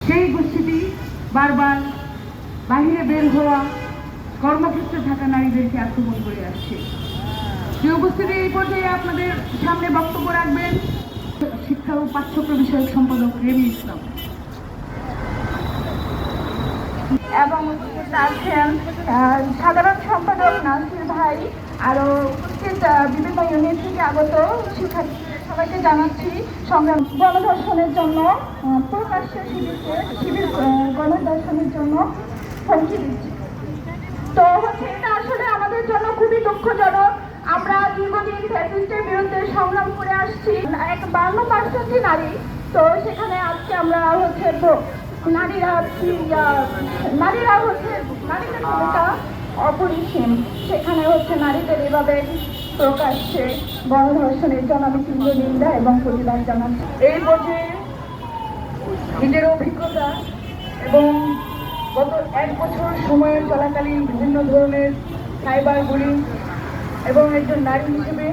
সেই গোষ্ঠীটি বারবার বাহিরে বের হওয়া, কর্মক্ষেত্রে থাকা নারীদেরকে আক্রমণ করে আসছে। যে উপস্থিতি এই পর্যায়ে আপনাদের সামনে বক্তব্য রাখবেন শিক্ষা ও পাঠ্যক্রম বিষয়ক সম্পাদক রেমি ইসলাম এবং উপস্থিত আছেন সাধারণ সম্পাদক নাসির ভাই, আরো উপস্থিত বিভিন্ন ইউনিট থেকে আগত শিক্ষার্থী সবাইকে জানাচ্ছি সংগ্রাম গণধর্ষণের জন্য প্রকাশ্যে শিবির গণধর্ষণের জন্য হুমকি দিচ্ছি। তো এটা আসলে আমাদের জন্য খুবই দুঃখজনক। আমরা দীর্ঘদিন ফ্যাসিস্টের বিরুদ্ধে সংগ্রাম করে আসছি। 52% নারী, তো সেখানে আজকে আমরা নারীদের ভূমিকা অপরিসীম। সেখানে নারীদের এভাবে প্রকাশ্যে গণধর্ষণের জন্য আমি তীব্র নিন্দা এবং প্রতিবাদ জানাচ্ছি। এই পর্যায়ে নিজের অভিজ্ঞতা এবং গত 1 বছর সময় চলাকালীন বিভিন্ন ধরনের সাইবার বুলিং এবং একজন নারী হিসেবে